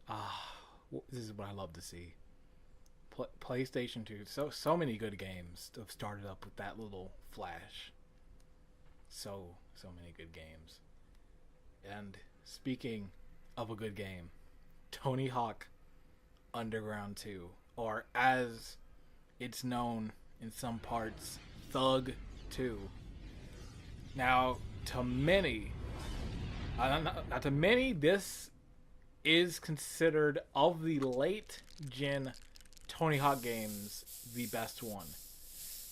Ah, this is what I love to see. PlayStation 2. So many good games have started up with that little flash. So many good games. And speaking of a good game, Tony Hawk Underground 2, or as it's known in some parts, Thug 2. Now, to many, this is considered of the late gen Tony Hawk games the best one.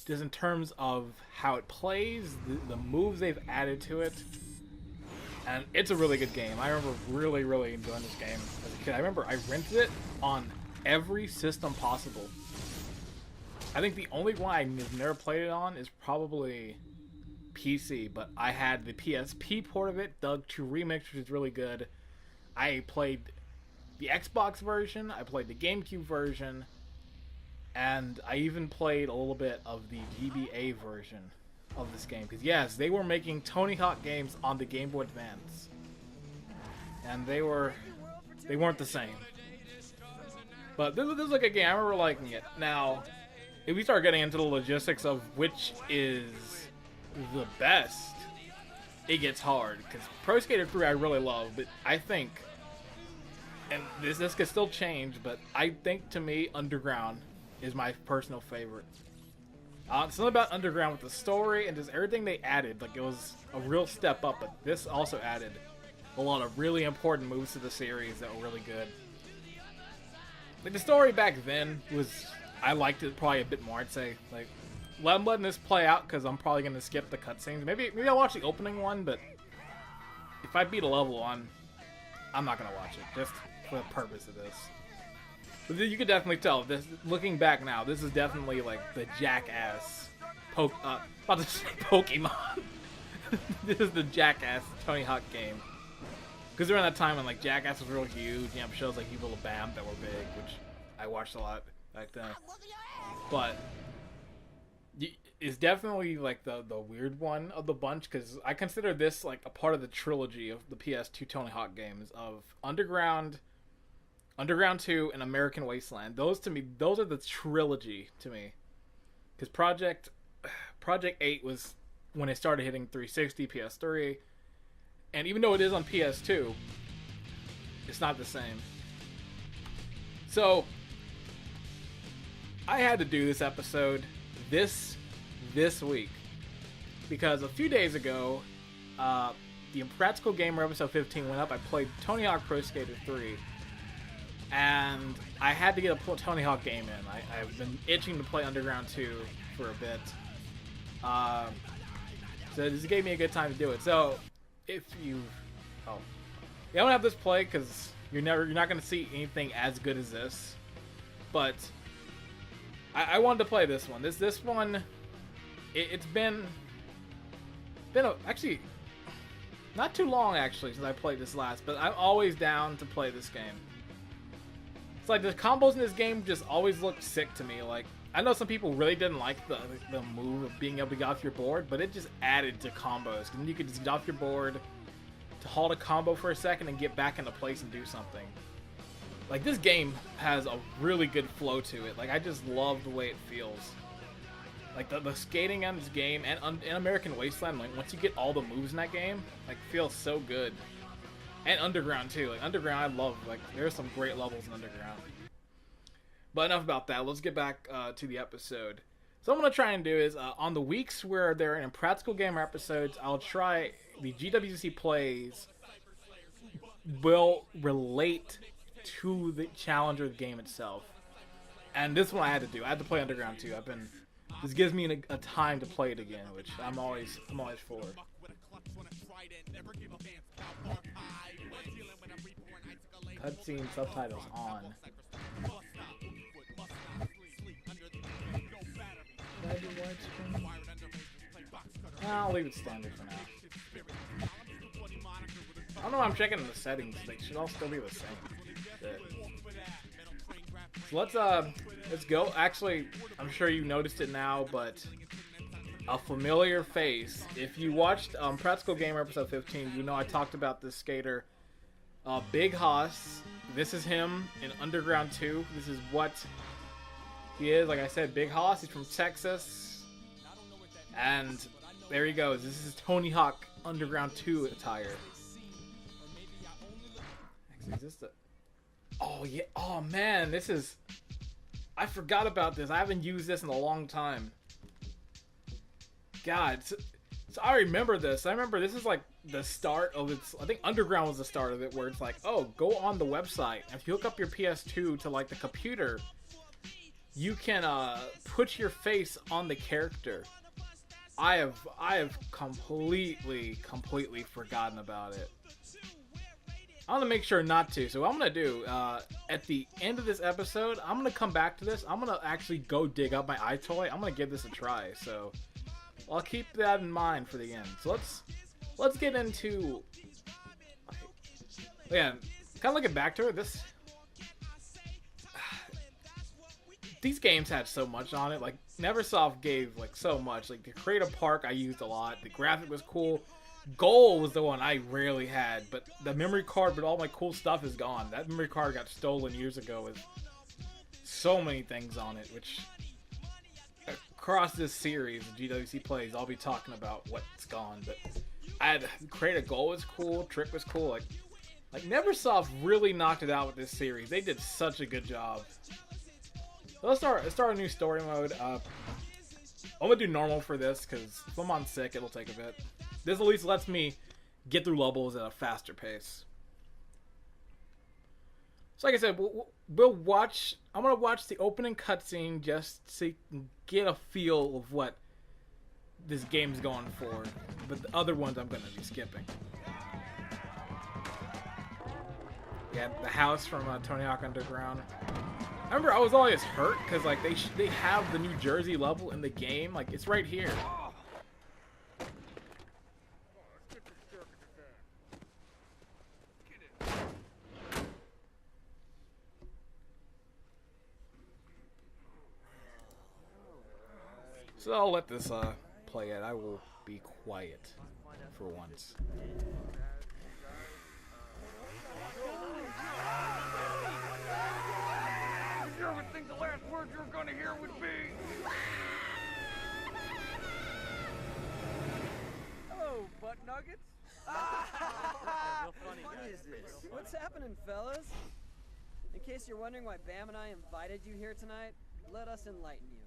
Just in terms of how it plays, the moves they've added to it, and it's a really good game. I remember really enjoying this game as a kid. I remember I rented it on every system possible. I think the only one I've never played it on is probably PC, but I had the PSP port of it, Thug 2 Remix, which is really good. I played the Xbox version, I played the GameCube version, and I even played a little bit of the GBA version of this game. Because yes, they were making Tony Hawk games on the Game Boy Advance, and they weren't the same. But this was like a game I remember liking it. Now, if we start getting into the logistics of which is the best, it gets hard. Because Pro Skater 3 I really love, but I think, and this could still change, but I think to me Underground is my personal favorite. Something about Underground with the story and just everything they added, like it was a real step up, but this also added a lot of really important moves to the series that were really good. Like the story back then was, I liked it probably a bit more, I'd say. Like, I'm letting this play out because I'm probably going to skip the cutscenes. Maybe I'll watch the opening one, but if I beat a level on, I'm not going to watch it, just for the purpose of this. But you could definitely tell, this, looking back now, this is definitely like the jackass about to say Pokemon. This is the jackass Tony Hawk game. Because around that time when like Jackass was real huge, you have shows like Evil Bam that were big, which I watched a lot back then. But it's definitely like the weird one of the bunch, because I consider this like a part of the trilogy of the PS2 Tony Hawk games of Underground 2, and American Wasteland. Those are the trilogy to me. Because Project 8 was when it started hitting 360, PS3, and even though it is on PS2, it's not the same. So I had to do this episode this week because a few days ago, the Impractical Gamer episode 15 went up. I played Tony Hawk Pro Skater 3. And I had to get a Tony Hawk game in. I've been itching to play Underground 2 for a bit. So this gave me a good time to do it. So, if you don't have this play because you're not going to see anything as good as this. But I wanted to play this one. This one, it's been actually not too long actually since I played this last. But I'm always down to play this game. It's like the combos in this game just always look sick to me. Like, I know some people really didn't like the move of being able to get off your board, but it just added to combos. And you could just get off your board to halt a combo for a second and get back into place and do something. Like, this game has a really good flow to it. Like, I just love the way it feels. Like, the skating on this game and in American Wasteland, like, once you get all the moves in that game, like, feels so good. And Underground too. Like Underground, I love. Like there's some great levels in Underground. But enough about that. Let's get back to the episode. So what I'm gonna try and do is on the weeks where there are Impractical Gamer episodes, I'll try the GWC plays will relate to the challenge or the game itself. And this one I had to do. I had to play Underground too. This gives me a time to play it again, which I'm always for. Cutscene subtitles on. I'll leave it standard for now. I don't know why I'm checking the settings. They should all still be the same. Shit. So let's go. Actually, I'm sure you noticed it now, but a familiar face. If you watched Practical Gamer episode 15, you know I talked about this skater, Big Haas. This is him in Underground 2. This is what he is. Like I said, Big Haas. He's from Texas. And there he goes. This is Tony Hawk Underground 2 attire. Actually, is this the... Oh, yeah. Oh, man. This is... I forgot about this. I haven't used this in a long time. God. So I remember this. I remember this is like the start of its... I think Underground was the start of it, where it's like, oh, go on the website. If you hook up your PS2 to like the computer, you can put your face on the character. I have completely forgotten about it. I want to make sure not to. So what I'm going to do, at the end of this episode, I'm going to come back to this. I'm going to actually go dig up my iToy. I'm going to give this a try. So I'll keep that in mind for the end. So let's get into... Yeah, kind of looking back to it, these games had so much on it. Like, Neversoft gave, like, so much. Like, the Creative Park I used a lot. The graphic was cool. Goal was the one I rarely had, but the memory card, but all my cool stuff is gone. That memory card got stolen years ago with so many things on it, which across this series, the GWC plays, I'll be talking about what's gone. But I had Create a Goal was cool, Trick was cool. Like Neversoft really knocked it out with this series. They did such a good job. So let's start a new story mode. I'm gonna do normal for this because if I'm on sick, it'll take a bit. This at least lets me get through levels at a faster pace. So like I said, we'll watch... I'm going to watch the opening cutscene just to get a feel of what this game's going for. But the other ones I'm going to be skipping. Yeah, the house from Tony Hawk Underground. I remember I was always hurt because like they have the New Jersey level in the game. Like, it's right here. So I'll let this play it. I will be quiet for once. Did you ever think the last word you were gonna hear would be? Hello, butt nuggets. Real funny, what is this? What's happening, fellas? In case you're wondering why Bam and I invited you here tonight, let us enlighten you.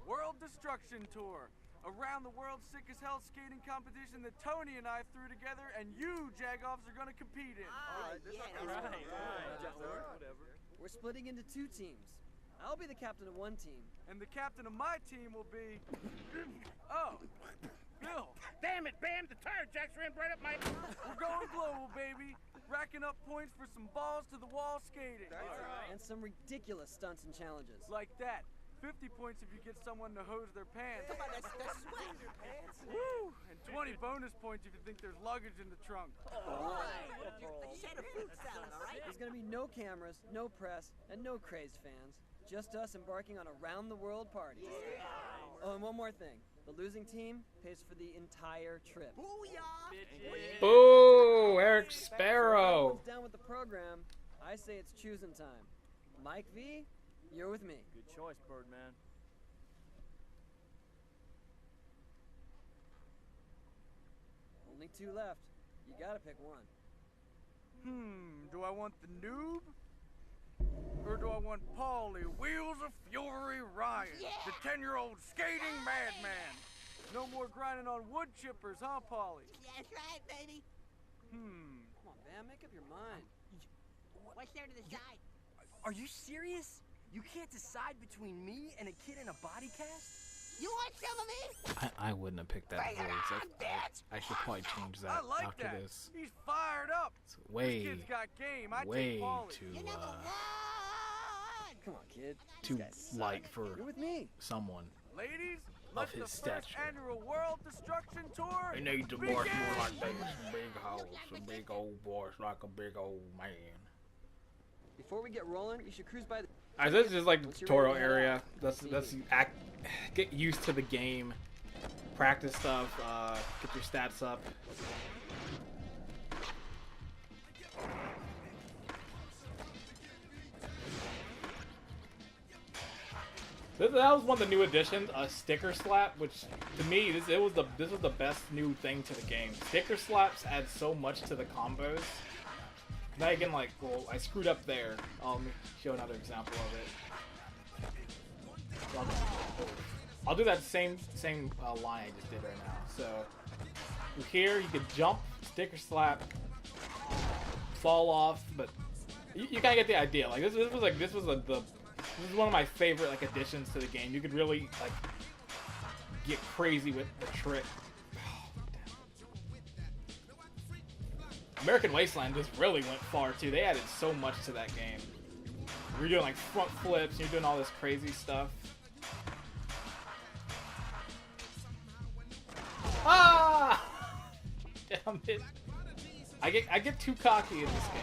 World Destruction Tour. Around the world sick as hell skating competition that Tony and I threw together and you, Jagoffs, are gonna compete in. We're splitting into two teams. I'll be the captain of one team. And the captain of my team will be... Oh, Bill. Damn it, Bam! The tire jacks ran right up my... We're going global, baby. Racking up points for some balls to the wall skating. And some ridiculous stunts and challenges. Like that. 50 points if you get someone to hose their pants. Come on, that's sweat your pants. Woo! And 20 bonus points if you think there's luggage in the trunk. There's gonna be no cameras, no press, and no crazed fans. Just us embarking on a round-the-world party. Oh, and one more thing. The losing team pays for the entire trip. Boo! Eric Sparrow! Everyone's down with the program. I say it's choosing time. Mike V, you're with me. Good choice, Birdman. Only two left. You gotta pick one. Do I want the noob? Or do I want Paulie, Wheels of Fury Ryan, the 10-year-old skating madman? No more grinding on wood chippers, huh, Paulie? That's right, baby. Come on, Bam, make up your mind. What's there to decide? Are you serious? You can't decide between me and a kid in a body cast? You want some of me? I wouldn't have picked that Bring it voice. on, bitch! I should probably change that I like after that. this. He's fired up. It's way, This kid's got game. I way take Paulie. too, You're number one! Come on, kid. too These guys suck. light for You're with me. someone. Ladies, Of let his the first stature. annual World Destruction Tour He needs to begin. boss more like this. Big house, a big old voice like a big old man. Before we get rolling, you should cruise by the... Alright, this is like the What's your tutorial rating? area. Get used to the game. practice stuff, get your stats up. That was one of the new additions, sticker slap, which to me this was the best new thing to the game. Sticker slaps add so much to the combos. Now again, like, well, I screwed up there. Let me show another example of it. So I'll do that same line I just did right now. So here you could jump, sticker slap, fall off, but you kind of get the idea. Like this was one of my favorite like additions to the game. You could really like get crazy with the trick. American Wasteland just really went far too. They added so much to that game. You're doing like front flips, and you're doing all this crazy stuff. Ah! Damn it! I get too cocky in this game.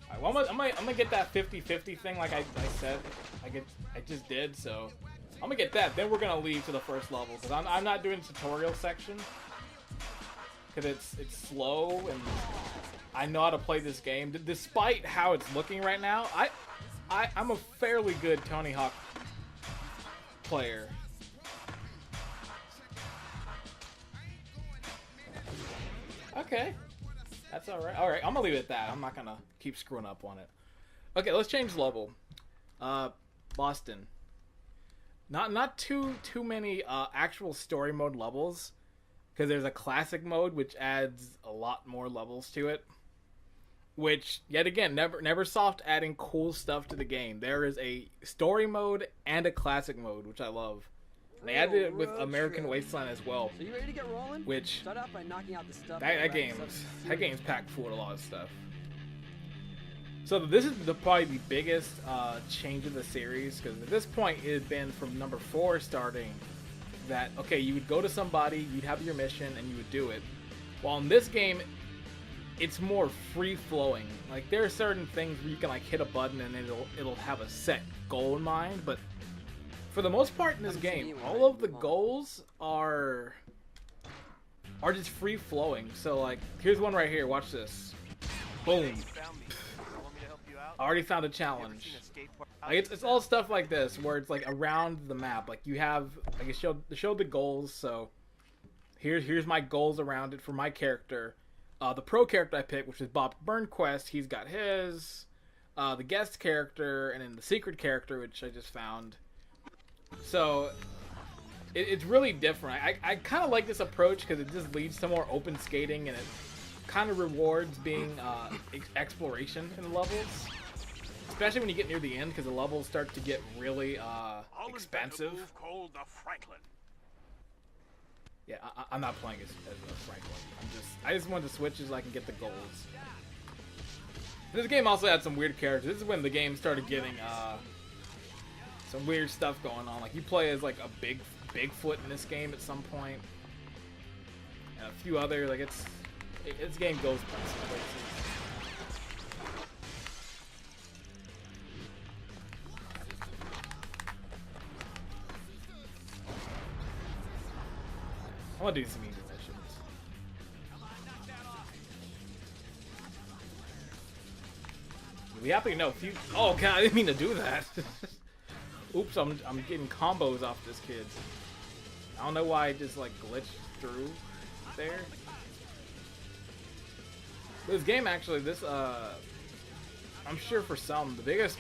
Alright, well, I'm gonna get that 50-50 thing, like I said. I just did, so I'm gonna get that. Then we're gonna leave to the first level because I'm not doing the tutorial section because it's slow and I know how to play this game. Despite how it's looking right now, I'm a fairly good Tony Hawk player. Okay. That's alright. Alright, I'm gonna leave it at that. I'm not gonna keep screwing up on it. Okay, let's change level. Boston. Not too many actual story mode levels. Because there's a classic mode which adds a lot more levels to it. Which, yet again, Neversoft adding cool stuff to the game. There is a story mode and a classic mode, which I love. And they added it with American Wasteland as well. So you ready to get rolling? Which Start out by knocking out the stuff. that game's packed full of a lot of stuff. So this is probably the biggest change of the series, because at this point it had been from number 4 starting that okay, you would go to somebody, you'd have your mission, and you would do it. While in this game, it's more free flowing. Like there are certain things where you can like hit a button and it'll have a set goal in mind, but for the most part in this game, all of the goals are just free flowing. So like, here's one right here. Watch this. Boom. I already found a challenge. Like it's all stuff like this where it's like around the map. Like you have like it showed the goals. So here's my goals around it for my character. The pro character I picked, which is Bob Burnquist, he's got his. The guest character, and then the secret character, which I just found. So it's really different. I kind of like this approach because it just leads to more open skating, and it kind of rewards being exploration in the levels, especially when you get near the end, because the levels start to get really expensive. Yeah, I'm not playing as a Franklin. I just want to switch so I can get the goals. This game also had some weird characters. This is when the game started getting some weird stuff going on. Like you play as like a Bigfoot in this game at some point, and a few other like this game goes places. I want to do some easy missions. We happen to know a few. Oh god, I didn't mean to do that. Oops, I'm getting combos off this kid. I don't know why I just like glitched through there. This game actually, I'm sure for some, the biggest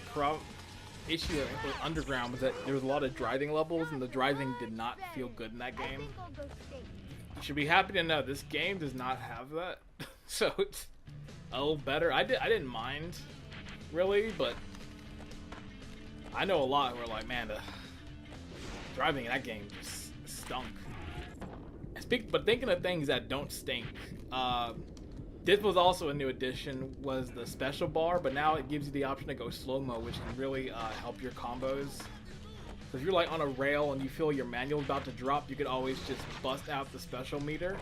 issue with Underground was that there was a lot of driving levels, and the driving did not feel good in that game. You should be happy to know this game does not have that, so it's a little better. I didn't mind, really, but I know a lot who are like, man, the driving in that game just stunk. But thinking of things that don't stink, this was also a new addition, was the special bar, but now it gives you the option to go slow-mo, which can really help your combos. So if you're like on a rail and you feel your manual about to drop, you could always just bust out the special meter,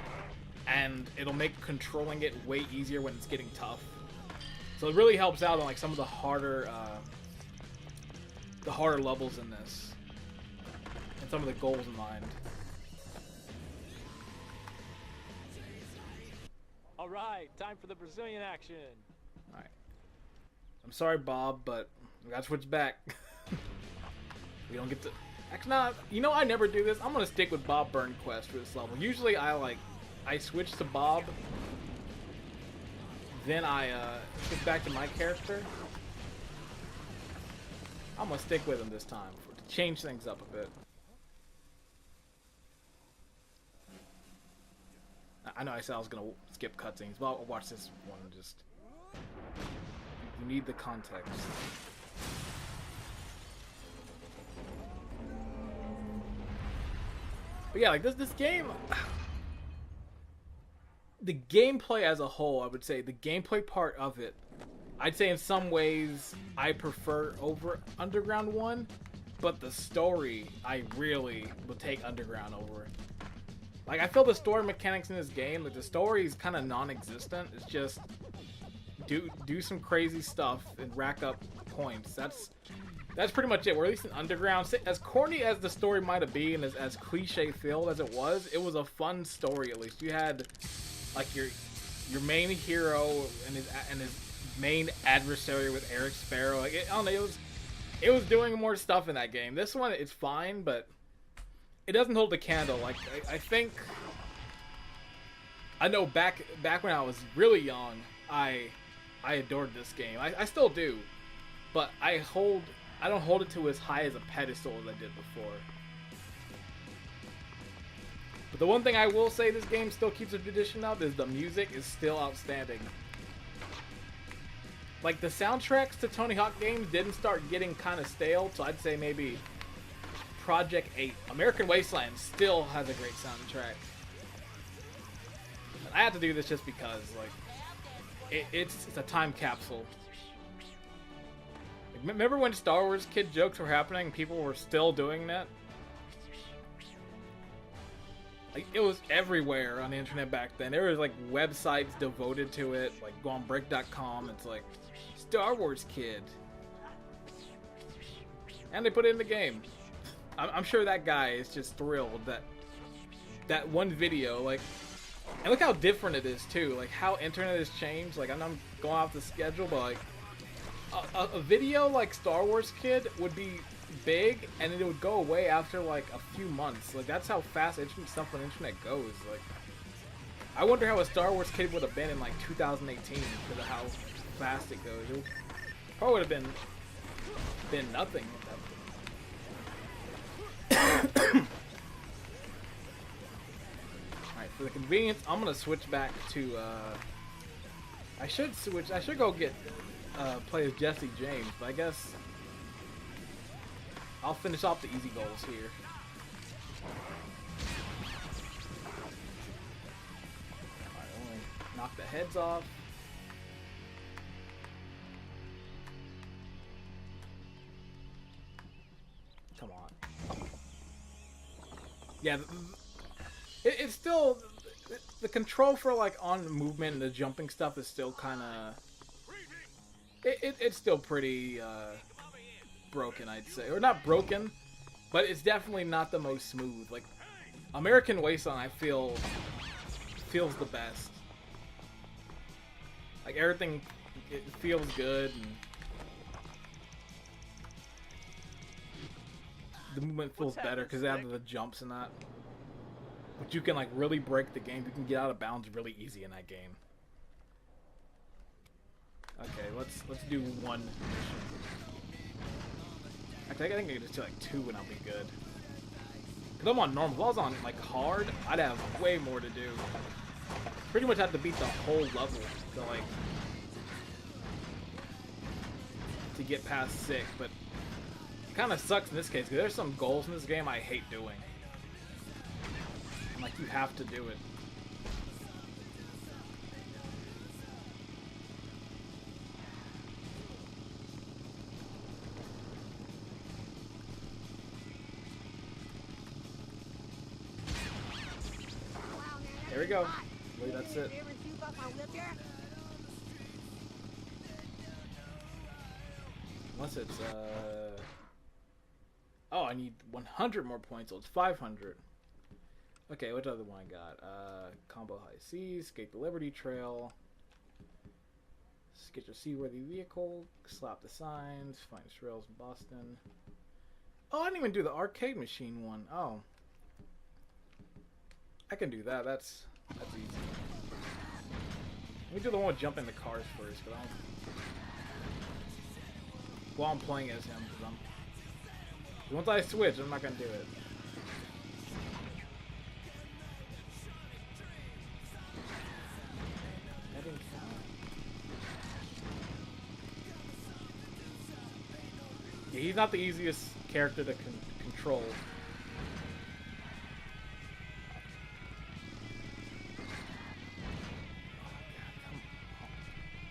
and it'll make controlling it way easier when it's getting tough. So it really helps out on like some of the harder levels in this. some of the goals in mind. All right, time for the Brazilian action. All right. I'm sorry, Bob, but we gotta switch back. We don't get to. Actually, no. You know, I never do this. I'm gonna stick with Bob Burnquist for this level. Usually, I switch to Bob, then I switch back to my character. I'm gonna stick with him this time to change things up a bit. I know I said I was gonna skip cutscenes, but I'll watch this one. Just you need the context. But yeah, like this game, the gameplay as a whole, I would say the gameplay part of it, I'd say in some ways I prefer over Underground 1, but the story I really would take Underground over. Like, I feel the story mechanics in this game, like the story is kind of non-existent. It's just do some crazy stuff and rack up points. That's pretty much it. Or at least in Underground, as corny as the story might have been, and as cliche-filled as it was a fun story. At least you had like your main hero and his main adversary with Eric Sparrow. Like I don't know, it was doing more stuff in that game. This one, it's fine, but it doesn't hold the candle. Like I think I know back when I was really young, I adored this game. I still do, but I don't hold it to as high as a pedestal as I did before. But the one thing I will say this game still keeps a tradition of is the music is still outstanding. Like, the soundtracks to Tony Hawk games didn't start getting kind of stale, so I'd say maybe Project 8. American Wasteland still has a great soundtrack. And I had to do this just because, like, it's a time capsule. Like, remember when Star Wars kid jokes were happening and people were still doing that? Like, it was everywhere on the internet back then. There was, like, websites devoted to it, like, go on break.com, it's like, Star Wars kid. And they put it in the game. I'm sure that guy is just thrilled that one video, like, and look how different it is, too. Like, how internet has changed. Like, I'm going off the schedule, but, like, a video like Star Wars kid would be big, and then it would go away after like a few months. Like, that's how fast stuff on the internet goes. Like, I wonder how a Star Wars kid would have been in like 2018 because of how fast it goes. It probably would have been nothing at that point. Alright, for the convenience, I'm gonna switch back to I should go get play as Jesse James, but I guess I'll finish off the easy goals here. Alright, only knock the heads off. Come on. Yeah, it's still the control for like on movement and the jumping stuff is still kind of it's still pretty broken, I'd say. Or not broken, but it's definitely not the most smooth. Like, American Wasteland, I feel, feels the best. Like, everything, it feels good, and the movement feels better because they have the jumps and that. But you can, like, really break the game. You can get out of bounds really easy in that game. Okay, let's do one mission. Actually, I think I can just do like 2 and I'll be good. Cause I'm on normal. If I was on like hard, I'd have way more to do. Pretty much have to beat the whole level to like to get past 6. But it kind of sucks in this case because there's some goals in this game I hate doing. Like, you have to do it. There we go. Wait, that's it. Unless it's, Oh, I need 100 more points, so it's 500. Okay, what other one I got? Combo High Seas, Skate the Liberty Trail, get your seaworthy vehicle, slap the signs, find trails in Boston. Oh, I didn't even do the arcade machine one. Oh. I can do that. That's easy. Let me do the one with jumping the cars first, but I don't... While I'm playing as him, because once I switch, I'm not gonna do it. That didn't count. Yeah, he's not the easiest character to control.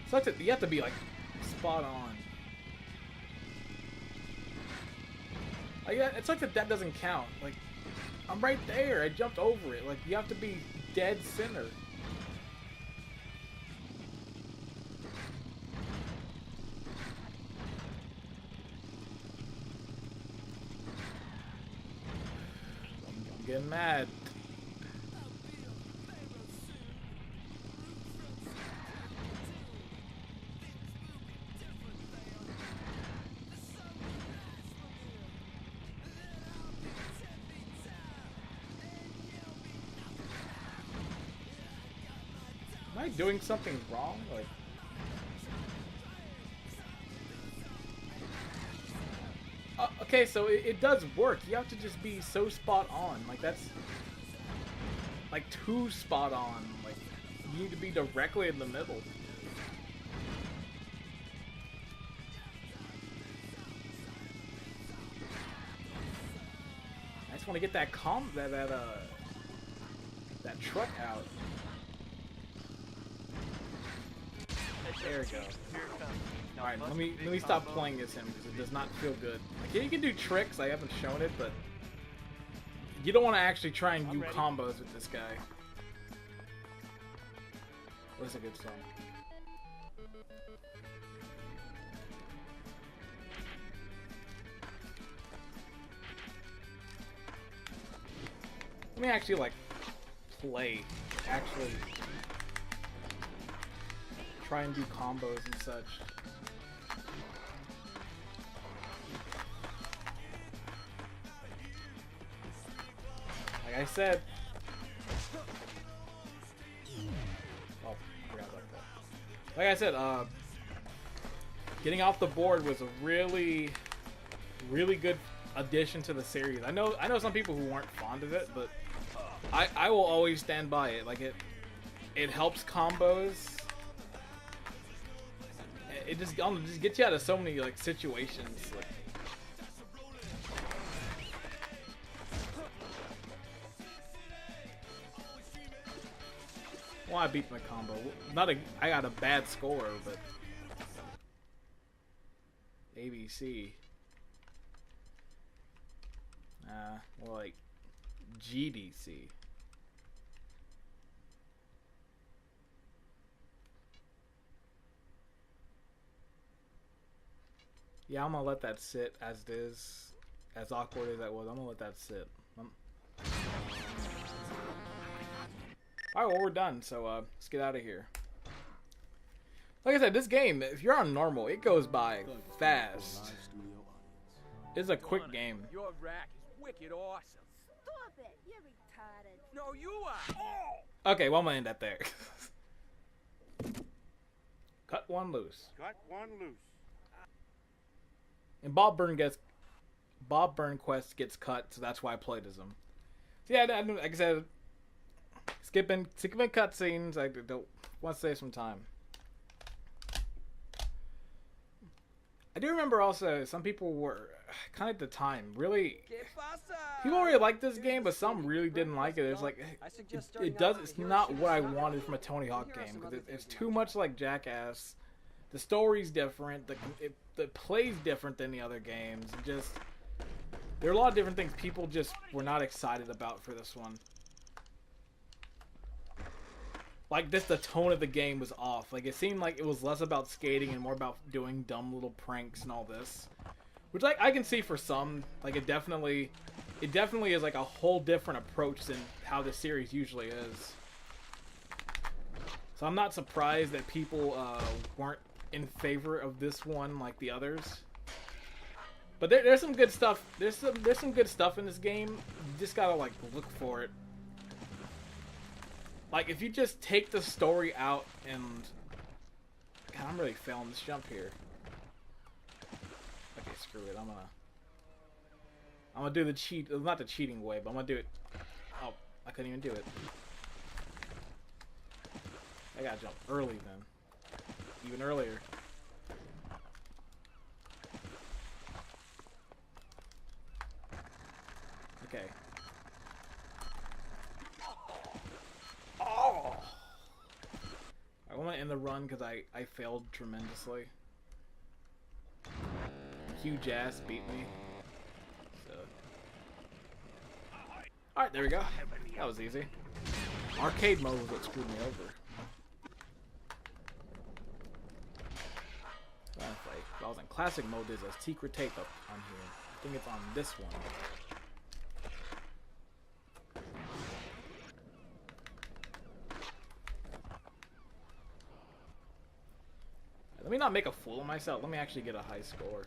Such a, you have to be like spot on. Like, it's like that doesn't count. Like, I'm right there. I jumped over it. Like, you have to be dead center. I'm getting mad. Am I doing something wrong? Like, okay, so it does work. You have to just be so spot on. Like, that's like too spot on. Like, you need to be directly in the middle. I just want to get that that truck out. There we go. Alright, let me stop playing as him because it does not feel good. Like, yeah, you can do tricks, I haven't shown it, but you don't want to actually try and do combos with this guy. What's a good song? Let me actually, like, play. Actually try and do combos and such. Like I said. Oh, I forgot about that. Like I said, getting off the board was a really good addition to the series. I know some people who weren't fond of it, but I will always stand by it. Like, it helps combos. It just gets you out of so many, like, situations. Like, well, I beat my combo. I got a bad score, but ABC. Well, like GDC. Yeah, I'm gonna let that sit as it is. As awkward as that was, I'm gonna let that sit. Alright, well, we're done, so let's get out of here. Like I said, this game, if you're on normal, it goes by fast. It's a quick game. Your rack is wicked awesome. Stop it! You're retarded. No, you are. Oh! Okay, well, I'm gonna end that there. Cut one loose. Got one loose. And Bob Burnquist gets cut, so that's why I played as him. So yeah, like I said, skipping cutscenes. I don't want to save some time. I do remember also some people were kind of at the time people really liked this game, but some really didn't like it. It's like it's not what I wanted from a Tony Hawk game because it's too much like Jackass. The story's different. The play's different than the other games. Just there are a lot of different things people just were not excited about for this one. Like the tone of the game was off. Like it seemed like it was less about skating and more about doing dumb little pranks and all this. Which I can see for some, like it definitely is like a whole different approach than how the series usually is. So I'm not surprised that people weren't in favor of this one like the others. But there's some good stuff. There's some good stuff in this game. You just gotta like look for it. Like if you just take the story out and God, I'm really failing this jump here. Okay, screw it. I'm gonna do the cheat, not the cheating way, but I'm gonna do it. Oh, I couldn't even do it. I gotta jump early then, even earlier. Okay. Oh! I want to end the run because I failed tremendously. Huge ass beat me. So. Alright, there we go. That was easy. Arcade mode was what screwed me over. If I was in classic mode, there's a secret tape up on here. I think it's on this one. Let me not make a fool of myself. Let me actually get a high score.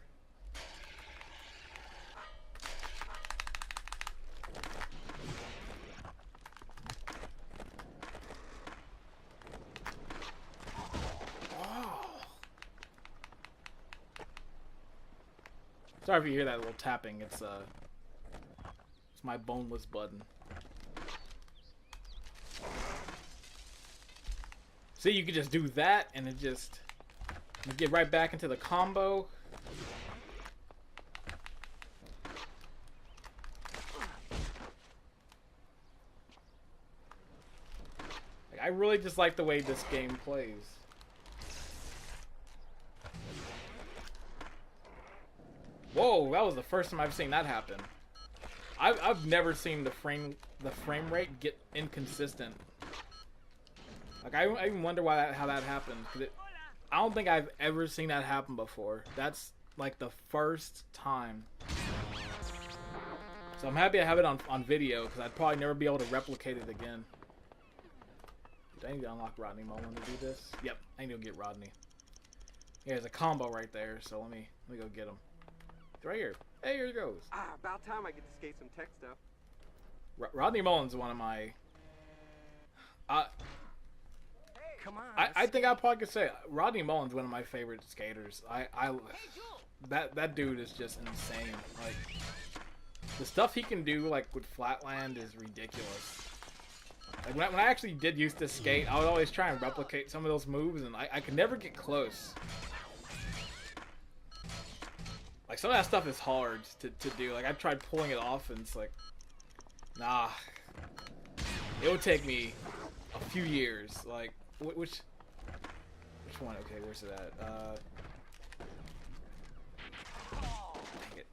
Sorry if you hear that little tapping. It's my boneless button. See, you can just do that, and it just you get right back into the combo. Like, I really just like the way this game plays. Whoa, that was the first time I've seen that happen. I've never seen the frame rate get inconsistent. Like I even wonder how that happened. 'Cause I don't think I've ever seen that happen before. That's like the first time. So I'm happy I have it on video because I'd probably never be able to replicate it again. Do I need to unlock Rodney Mullen to do this? Yep, I need to get Rodney. Yeah, there's a combo right there, so let me go get him. Right here. Hey, here it goes. About time I get to skate some tech stuff. Rodney Mullen's one of my... Come on. I think I probably could say Rodney Mullen's one of my favorite skaters. That dude is just insane. Like the stuff he can do, like with Flatland, is ridiculous. Like when I actually did used to skate, I would always try and replicate some of those moves, and I could never get close. Like, some of that stuff is hard to do. Like, I've tried pulling it off, and it's like, nah. It would take me a few years. Like, which one? Okay, where's it at? Dang it.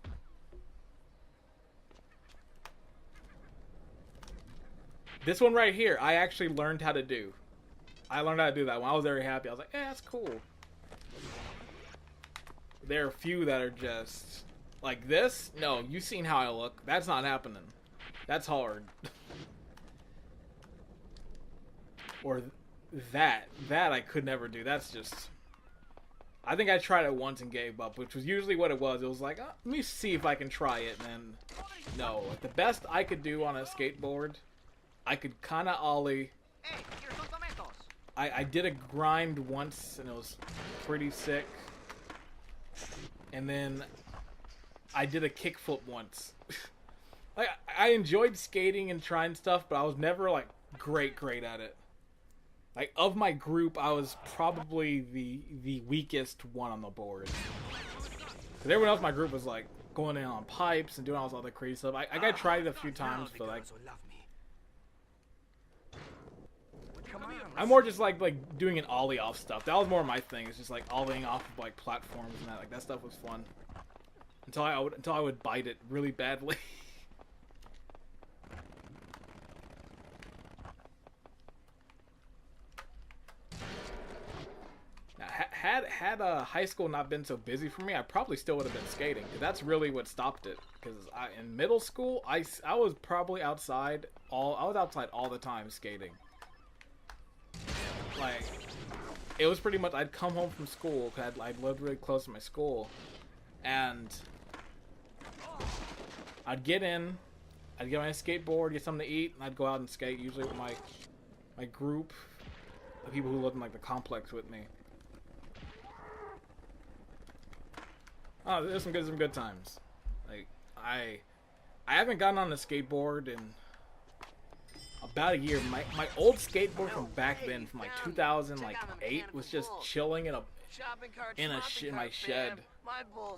This one right here, I actually learned how to do. I learned how to do that one. I was very happy. I was like, that's cool. There are a few that are just like this. No, you've seen how I look. That's not happening. That's hard. Or that I could never do. That's just... I think I tried it once and gave up, which was usually what it was. It was like, let me see if I can try it, and then... No. Like, the best I could do on a skateboard, I could kind of ollie. I did a grind once, and it was pretty sick. And then I did a kickflip once. Like, I enjoyed skating and trying stuff, but I was never like great at it. Like, of my group, I was probably the weakest one on the board. Because everyone else in my group was like going in on pipes and doing all this other crazy stuff. I got tried it a few times, but like I'm more just like doing an ollie off stuff. That was more my thing. It's just like ollieing off of like platforms and that. Like that stuff was fun. Until I would bite it really badly. Now, had high school not been so busy for me, I probably still would have been skating. That's really what stopped it. Because in middle school, I was probably outside all the time skating. Like, it was pretty much, I'd come home from school because I lived really close to my school, and I'd get in, I'd get my skateboard, get something to eat, and I'd go out and skate. Usually with my group, the people who lived in like the complex with me. Oh, there's some good times. Like I haven't gotten on a skateboard in about a year. My old skateboard from back then, from like 2008, was just chilling in my shed.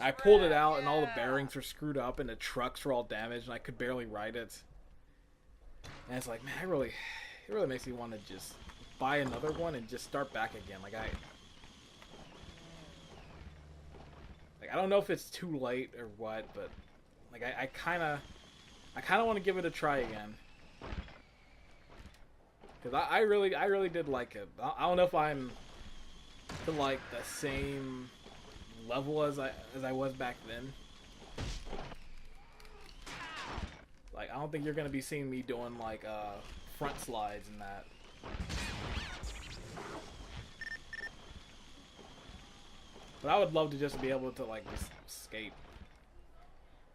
I pulled it out and all the bearings were screwed up and the trucks were all damaged and I could barely ride it. And it's like, man, it really makes me want to just buy another one and just start back again. Like I don't know if it's too late or what, but like I kind of want to give it a try again. Cause I really did like it. I don't know if I'm to like the same level as I was back then. Like I don't think you're gonna be seeing me doing like front slides and that. But I would love to just be able to like just skate.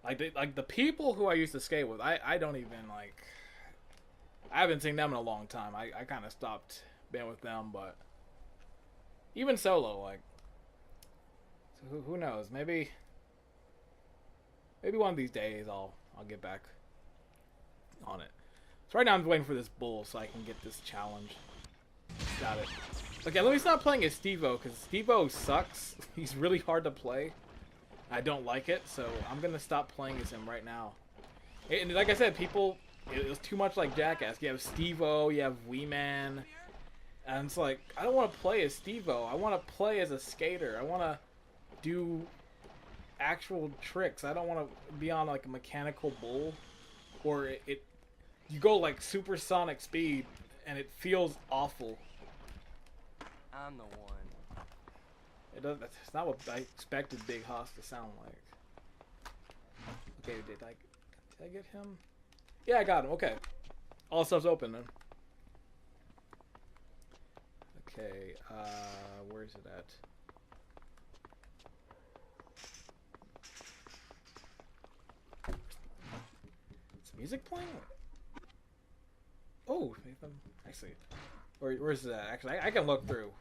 Like the people who I used to skate with, I don't even like. I haven't seen them in a long time. I kind of stopped being with them, but even solo, like, so who knows? Maybe one of these days I'll get back on it. So right now I'm waiting for this bull so I can get this challenge. Got it. Okay, let me stop playing as Steve-O, because Steve-O sucks. He's really hard to play. I don't like it, so I'm gonna stop playing as him right now. And like I said, people. It was too much like Jackass. You have Steve-O, you have Wee Man, and it's like, I don't want to play as Steve-O. I want to play as a skater. I want to do actual tricks. I don't want to be on like a mechanical bull, or you go like supersonic speed, and it feels awful. I'm the one. It doesn't. It's not what I expected Big Hoss to sound like. Okay, did I get him? Yeah, I got him. Okay. All stuff's open then. Okay, where's it at? Is music playing? Oh, actually, where's that? Actually, I can look through.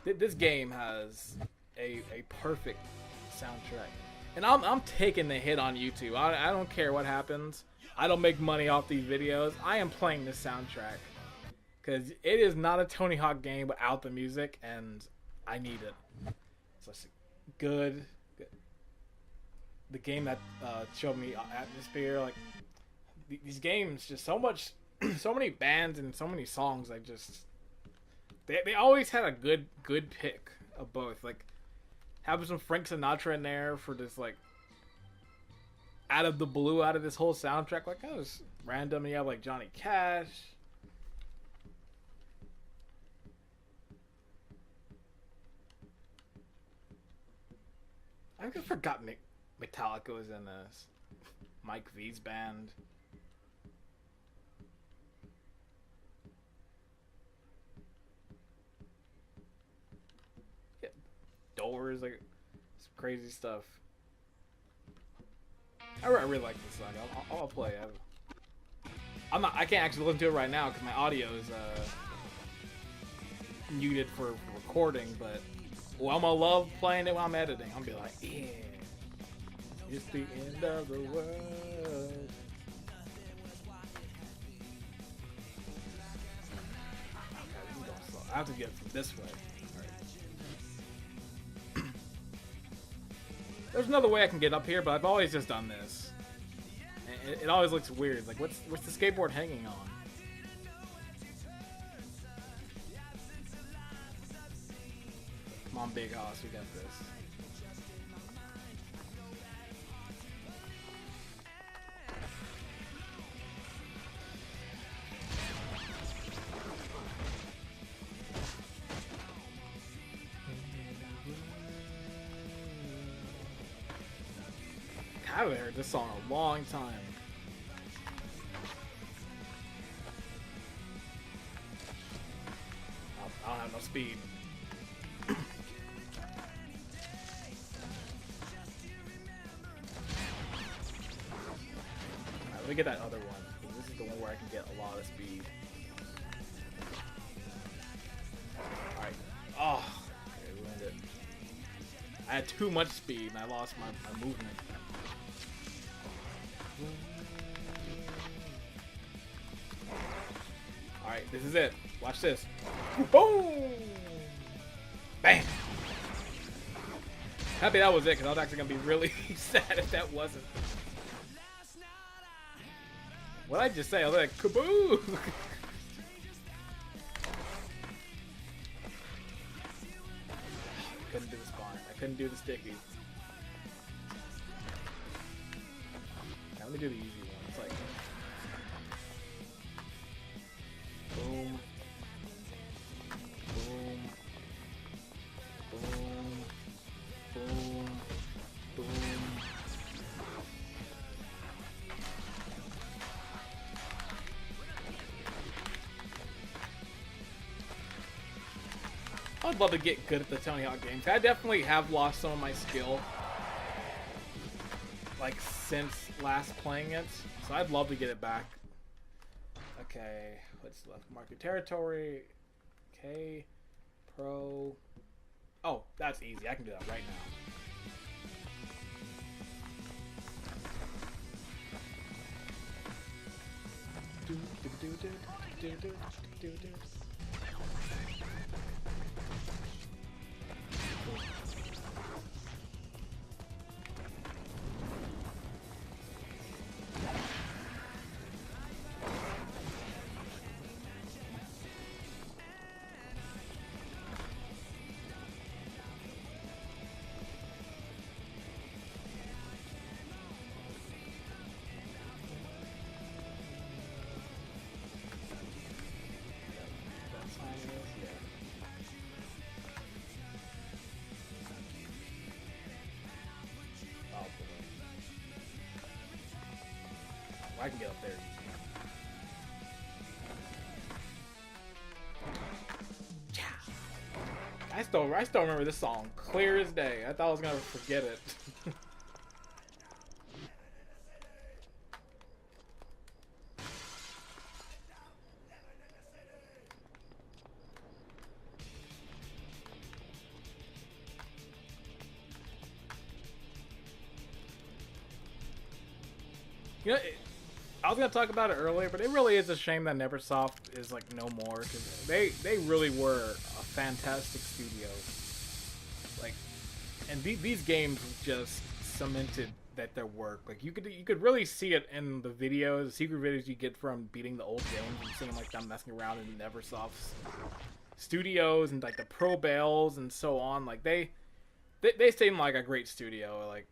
This game has a perfect soundtrack. And I'm taking the hit on YouTube. I don't care what happens. I don't make money off these videos. I am playing this soundtrack. Because it is not a Tony Hawk game without the music, and I need it. So it's good. The game that showed me atmosphere, like these games, just so much, so many bands and so many songs. They always had a good pick of both. Like having some Frank Sinatra in there for this like out of the blue, out of this whole soundtrack, like that was random. And you have like Johnny Cash. I forgot Metallica was in this. Mike V's band. Yeah, Doors, like some crazy stuff. I really like this song. I'll play it. I can't actually listen to it right now because my audio is muted for recording, but I'm gonna love playing it while I'm editing. I'm gonna be like, yeah, it's the end of the world. I have to get from this way. Right. There's another way I can get up here, but I've always just done this. It always looks weird. Like, what's the skateboard hanging on? Come on, Big Hoss, we got this. I haven't heard this song in a long time. I don't have no speed. Alright, let me get that other one. This is the one where I can get a lot of speed. Alright. Oh, okay, ruined it. I had too much speed and I lost my movement. Alright, this is it. Watch this. Boom! Bam! Happy that was it, because I was actually going to be really sad if that wasn't. What did I just say? I was like, kaboo! I couldn't do the spawn. I couldn't do the sticky. Now let me do the easy one. It's like... boom. Boom. Boom. Boom. Boom. I'd love to get good at the Tony Hawk games. I definitely have lost some of my skill, like, since last playing it. So I'd love to get it back. Okay, what's left? Mark your territory. Okay, pro. Oh, that's easy. I can do that right now. I can get up there easy. I still remember this song clear as day. I thought I was gonna forget it. You know, I was gonna talk about it earlier, but it really is a shame that Neversoft is like no more, because they really were a fantastic studio. Like, and these games just cemented that their work. Like you could really see it in the videos, the secret videos you get from beating the old games and seeing like them messing around in Neversoft's studios and like the Pro Bales and so on. Like they seem like a great studio. Like.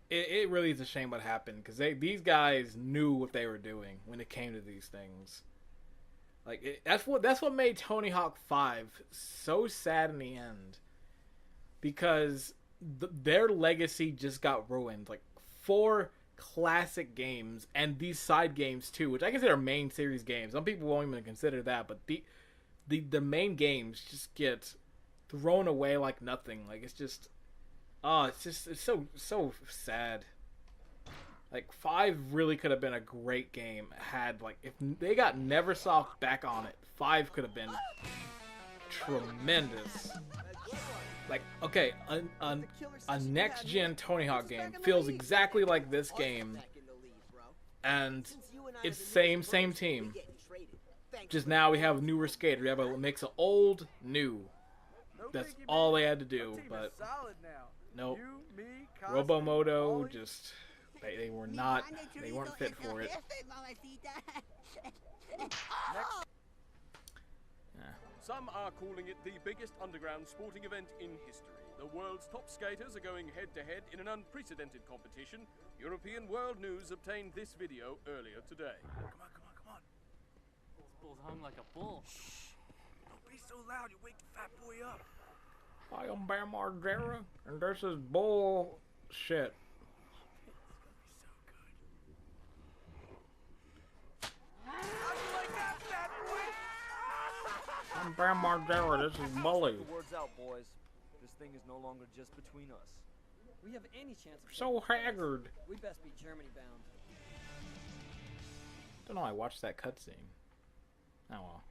It really is a shame what happened, because these guys knew what they were doing when it came to these things. Like that's what made Tony Hawk 5 so sad in the end, because their legacy just got ruined. Like 4 classic games and these side games too, which I consider main series games. Some people won't even consider that, but the main games just get thrown away like nothing. Like it's just. Oh, it's so sad. Like 5 really could have been a great game had like if they got Neversoft back on it. 5 could have been tremendous. Like okay, a next gen Tony Hawk game feels exactly like this game, and it's same team. Just now we have newer skaters. We have a mix of old, new. That's all they had to do, but. Nope. Robomoto just they weren't fit for it. Some are calling it the biggest underground sporting event in history. The world's top skaters are going head to head in an unprecedented competition. European World News obtained this video earlier today. Come on. This bull's hung like a bull. Shh. Don't be so loud, you wake the fat boy up. I am Bam Margera, and this is bullshit. Bam Margera, this is Bully. The word's out, boys. This thing is no longer just between us. We have any chance of So haggard. we best be Germany bound. Don't know. I watched that cutscene. Oh well.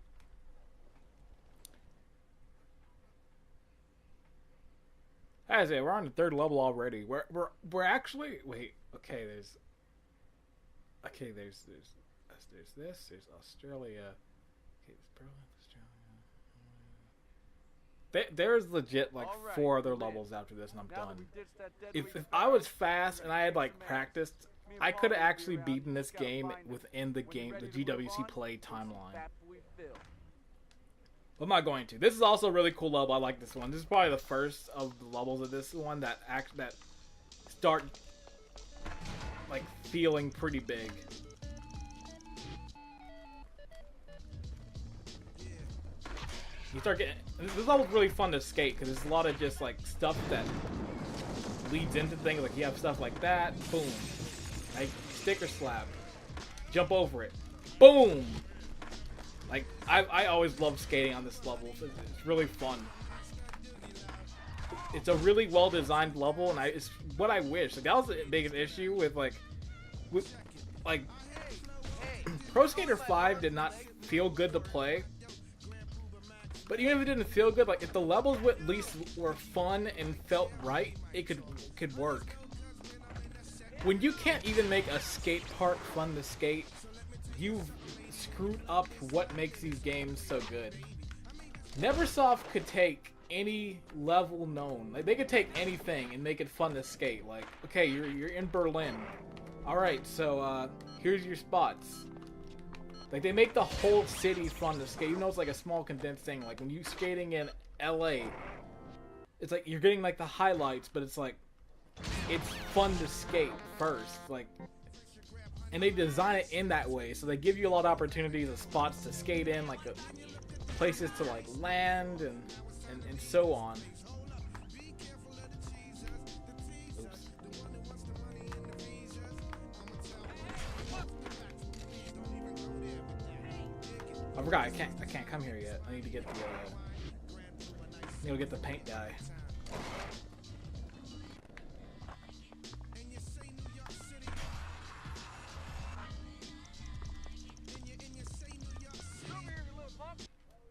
As I say, we're on the 3rd level already. We're actually okay. There's this. There's Australia. Okay, there's Berlin, Australia. There's legit like 4 other levels after this, and I'm done. If I was fast and I had like practiced, I could have actually beaten this game within the GWC play timeline. But I'm not going to. This is also a really cool level. I like this one. This is probably the first of the levels of this one that start like feeling pretty big. You start getting this level's really fun to skate because there's a lot of just like stuff that leads into things. Like you have stuff like that, boom, like sticker slap, jump over it, boom. Like I always love skating on this level. It's really fun. It's a really well designed level, and it's what I wish. Like that was the biggest issue with Pro Skater 5 did not feel good to play. But even if it didn't feel good, like if the levels at least were fun and felt right, it could work. When you can't even make a skate park fun to skate, you've screwed up what makes these games so good. Neversoft could take any level known. Like they could take anything and make it fun to skate. Like, okay, you're in Berlin. Alright, so here's your spots. Like they make the whole city fun to skate, even though it's like a small condensed thing. Like when you skating in LA, it's like you're getting like the highlights, but it's like it's fun to skate first. Like, and they design it in that way, so they give you a lot of opportunities of spots to skate in, like places to like land and so on. Oops. I forgot. I can't come here yet. I need to get the paint guy.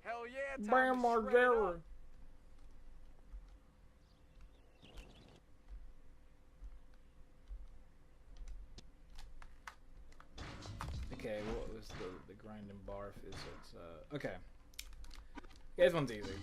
Hell yeah, Bam Margera. Okay, what was the grind and barf? It's okay. Yeah, this one's easy.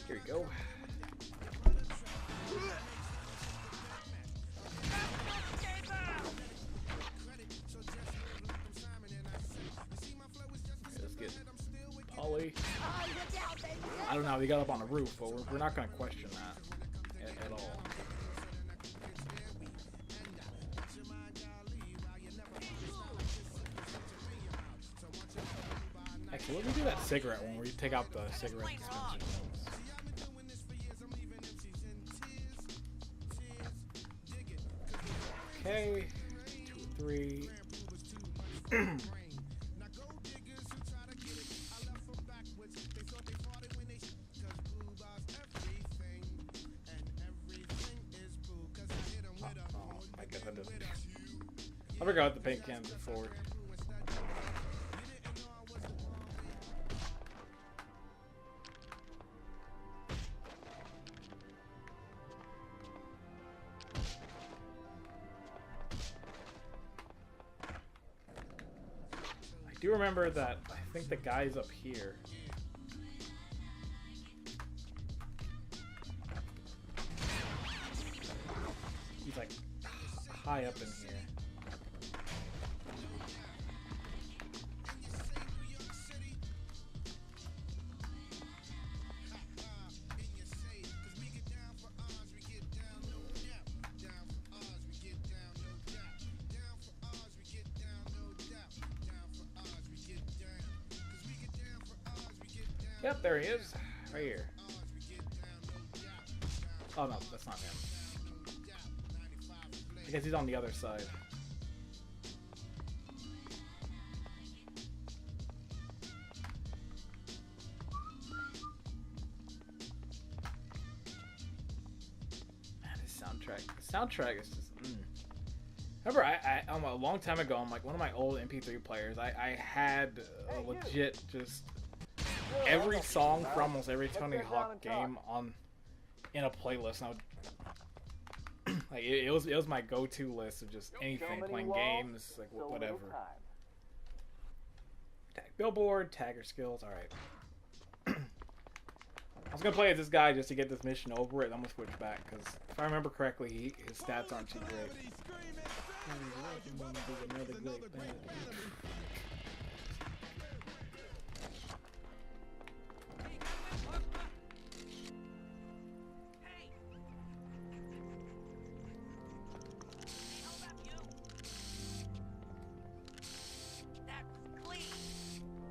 Here we go. Okay, let's get Polly. I don't know how he got up on the roof, but we're not going to question that at all. Actually, let me do that cigarette one where you take out the cigarette dispenser. Okay, 2 or 3. I guess that doesn't. I forgot the paint cans before. I do remember that I think the guy's up here. He's like high up in here. Yep, there he is. Right here. Oh no, that's not him. I guess he's on the other side. Man, this soundtrack. The soundtrack is just. Remember, a long time ago, I'm like one of my old MP3 players. I had a legit just every song from almost every Tony Hawk game in a playlist. And I would, like it was my go-to list of just anything, playing games, like whatever. Tag billboard, tagger skills. All right. I was gonna play as this guy just to get this mission over with. I'm gonna switch back because if I remember correctly, his stats aren't too great.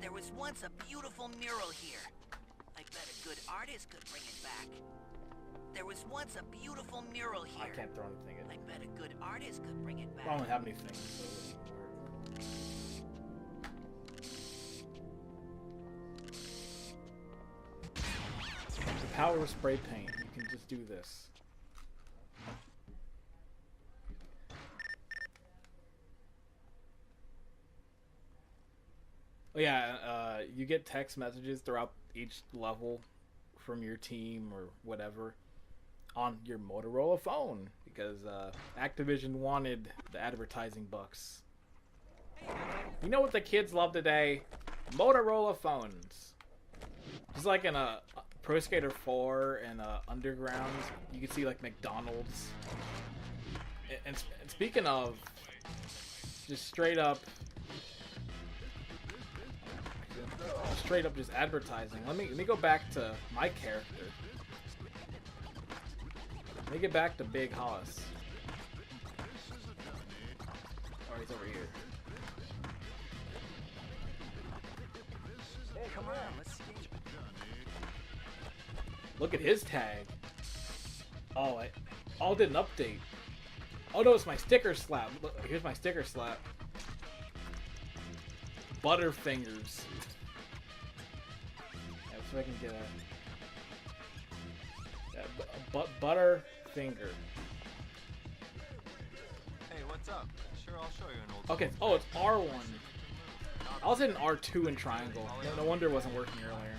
There was once a beautiful mural here. I bet a good artist could bring it back. There was once a beautiful mural here. I can't throw anything in. I bet a good artist could bring it back. I don't have anything, so it doesn't work. The power of spray paint. You can just do this. Oh yeah, you get text messages throughout each level from your team or whatever on your Motorola phone because Activision wanted the advertising bucks. You know what the kids love today? Motorola phones. Just like in a Pro Skater 4 and Underground, you can see like McDonald's. And speaking of, just straight up just advertising. Let me go back to my character. Let me get back to Big Hoss. Oh, he's over here. Hey, come on, let's skate. Look at his tag. Oh, I did an update. Oh no, it's my sticker slap. Look, here's my sticker slap. Butterfingers. Yeah, so I can get a Butterfinger. Hey, what's up? Sure, I'll show you an old. Okay. Oh, it's R1. I was hitting R2 in triangle. No wonder it wasn't working earlier.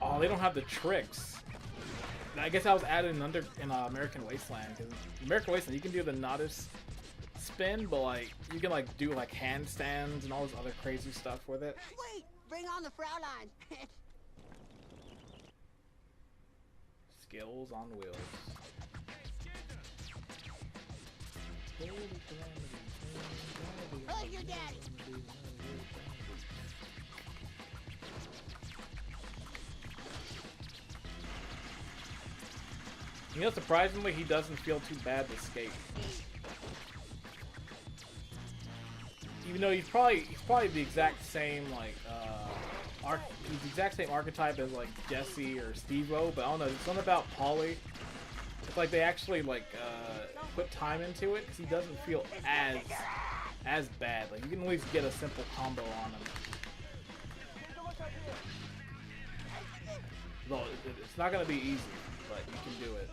Oh, they don't have the tricks. I guess I was added in American Wasteland. Cause American Wasteland, you can do the Nodus spin, but like you can like do like handstands and all this other crazy stuff with it. Wait, bring on the Fraulein. Skills on wheels. Oh, your daddy. You know, surprisingly, he doesn't feel too bad to skate. Even though he's probably the exact same like he's the exact same archetype as like Jesse or Steve-O, but I don't know, there's something about Paulie. It's like they actually like put time into it because he doesn't feel as bad. Like you can at least get a simple combo on him. Though it's not gonna be easy, but you can do it.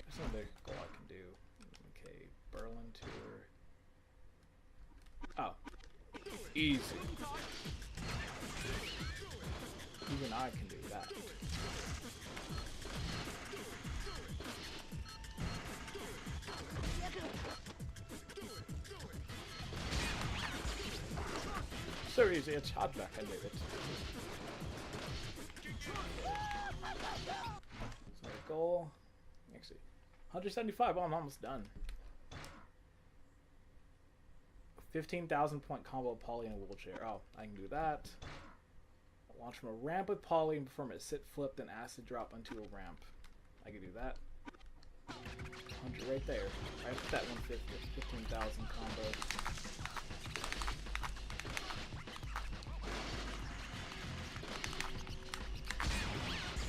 There's another goal I can do. Okay, Berlin tour. Oh, easy. Even I can do that. So easy, it's hard back, I did it. So goal, actually, 175. Oh, I'm almost done. 15,000 point combo of Polly in a wheelchair. Oh, I can do that. Launch from a ramp with Polly and perform a sit flip, then acid drop onto a ramp. I can do that. 100 right there. I put that 15,000 combo.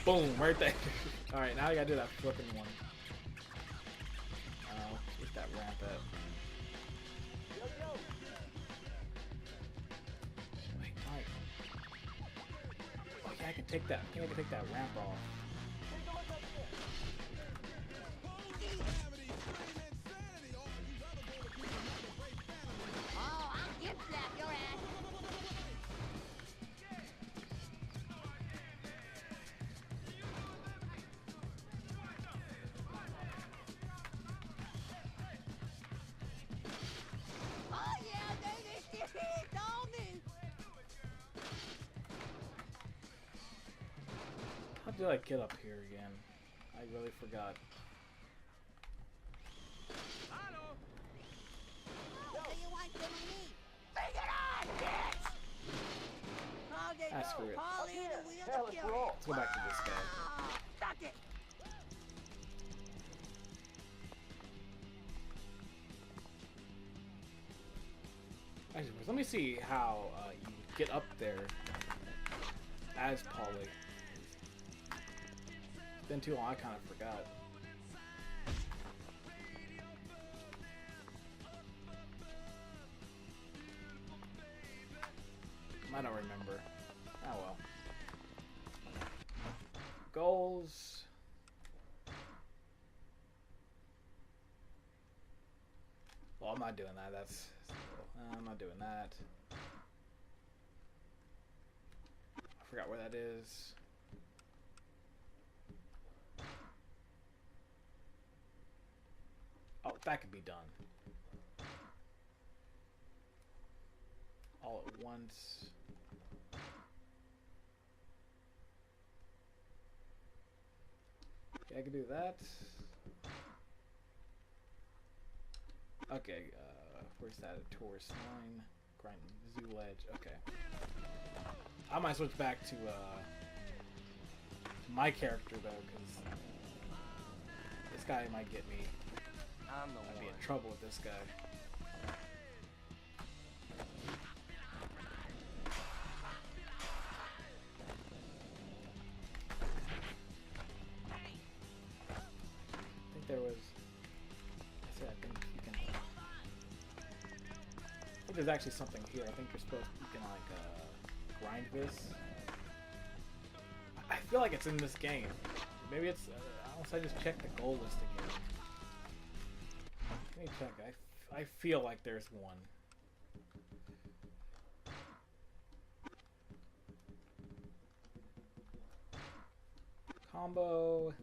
Boom, right there. Alright, now I gotta do that flipping one. Get that ramp at. Wait, right. Oh yeah, I can take that. I think I can take that ramp off. Oh, I'll gift slap your ass. Oh yeah, baby, it's on me. How did I get up here again? I really forgot. Do you want some of me? Bring it on, bitch! How they Ah, screw it. Polly in a wheel Hell, of it's fury. roll. Let's go back to this guy. Suck it! Actually, let me see how you get up there as Polly. It's been too long, I kind of forgot. I don't remember. Oh well. Goals. Well, I'm not doing that. That's. I'm not doing that. I forgot where that is. Oh, that could be done. All at once. Okay, I can do that. Okay, where's that? Tourist line. Grind zoo ledge. Okay. I might switch back to my character though, because this guy might get me. I'm the I'd be in one. trouble with this guy. I think there was. I said I think you can. I think there's actually something here. I think you're supposed. You can like grind this. I feel like it's in this game. Maybe it's. Unless I just check the goal list again. Let me check. I feel like there's one. Combo.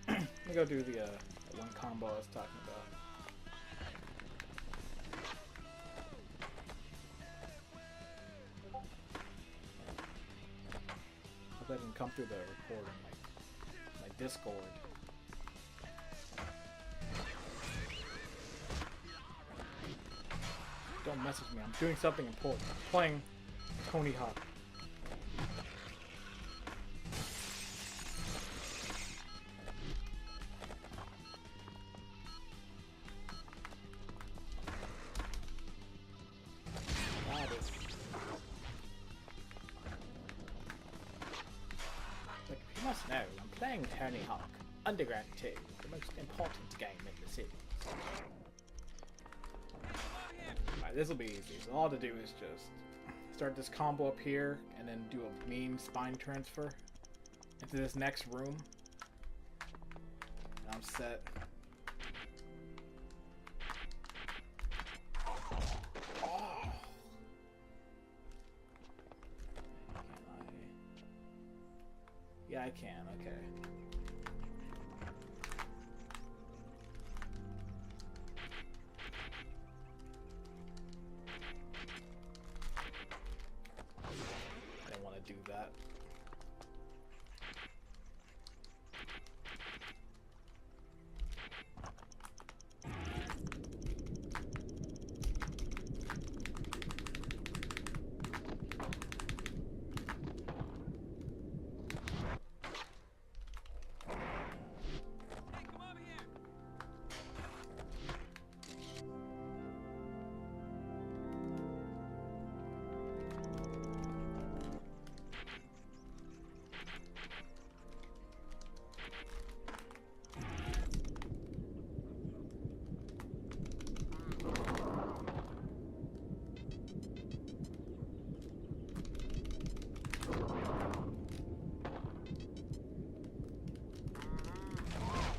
Let me go do the one combo I was talking about. Hope that didn't come through the recording, my Discord. Don't message me. I'm doing something important. I'm playing Tony Hawk. Like, you must know, I'm playing Tony Hawk Underground 2, the most important game in the city. Alright, this will be easy. So all to do is just start this combo up here, and then do a mean spine transfer into this next room. And I'm set. Oh. Yeah, I can. Okay. do that.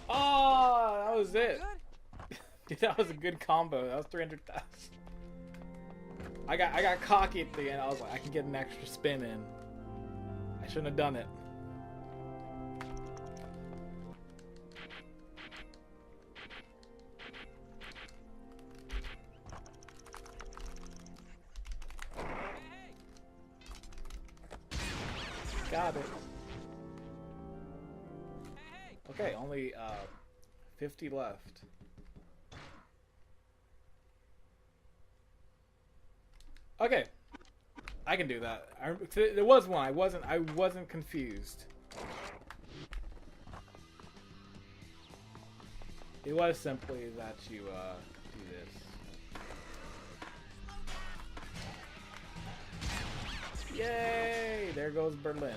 Oh, that was it. Dude, that was a good combo. That was 300,000. I got cocky at the end. I was like, I can get an extra spin in. I shouldn't have done it. Got it. Okay, only 50 left. Okay, I can do that. There was one. I wasn't confused. It was simply that you do this. Yay! There goes Berlin.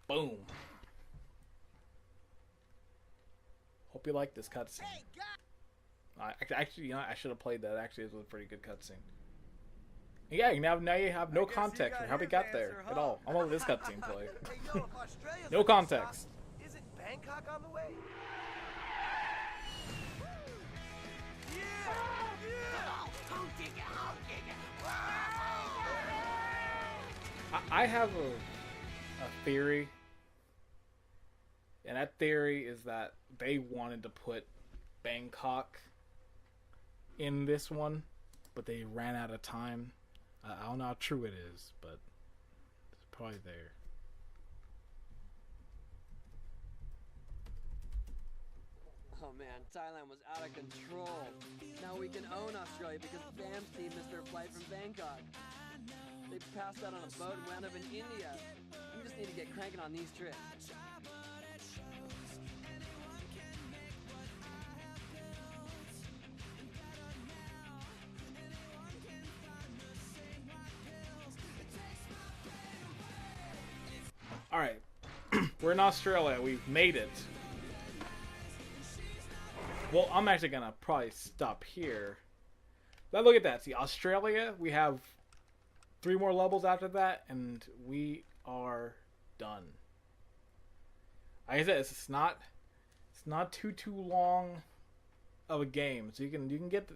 Boom. Hope you like this cutscene. Actually, you know, I should have played that. Actually, it was a pretty good cutscene. Yeah, now you have no context for how we got there at all. I'm gonna let this cutscene play. No context. Isn't Bangkok on the way? I have a theory, and that theory is that they wanted to put Bangkok in this one, but they ran out of time. I don't know how true it is, but it's probably there. Oh man, Thailand was out of control. Now we can own Australia because BAM's team missed their flight from Bangkok. They passed out on a boat and wound up in India. We just need to get cranking on these trips. Alright, we're in Australia. We've made it. Well, I'm actually gonna probably stop here. Now look at that. See, Australia, we have 3 more levels after that, and we are done. Like I said, it's not too long of a game, so you can get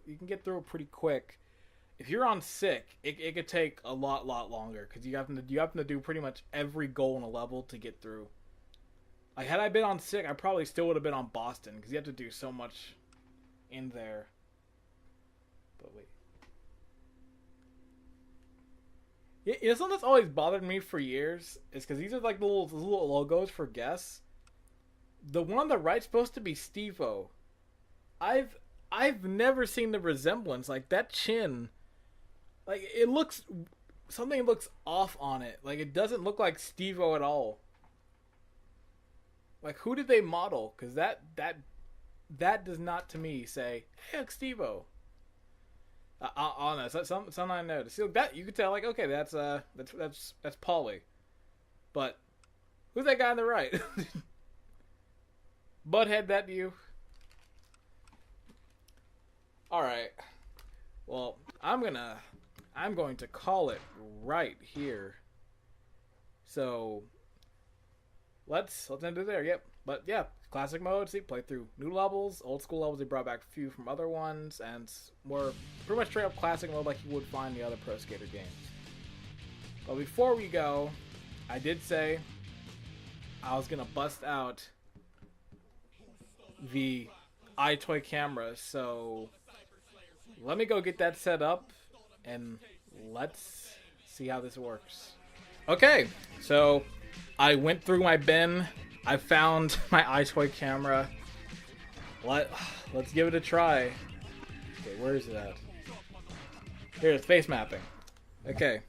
through it pretty quick. If you're on sick, it could take a lot longer because you have to do pretty much every goal in a level to get through. Like, had I been on sick, I probably still would have been on Boston because you have to do so much in there. But wait. You know, something that's always bothered me for years is because these are like the little logos for guests. The one on the right's supposed to be Steve-O. I've never seen the resemblance. Like, that chin, like, something looks off on it. Like, it doesn't look like Steve-O at all. Like, who did they model? Because that does not, to me, say, hey, look, Steve-O. Honest, that's something I noticed. See, look, that you could tell, like, okay, that's Paulie. But who's that guy on the right? Butthead, that you? All right. Well, I'm going to call it right here. So let's end it there. Yep. But yeah, classic mode. See, play through new levels, old school levels. They brought back a few from other ones, and more pretty much straight up classic mode like you would find in the other Pro Skater games. But before we go, I did say I was gonna bust out the iToy camera, so let me go get that set up, and let's see how this works. Okay, so I went through my bin. I found my iToy camera. Let's give it a try. Okay, where is it at? Here's face mapping. Okay.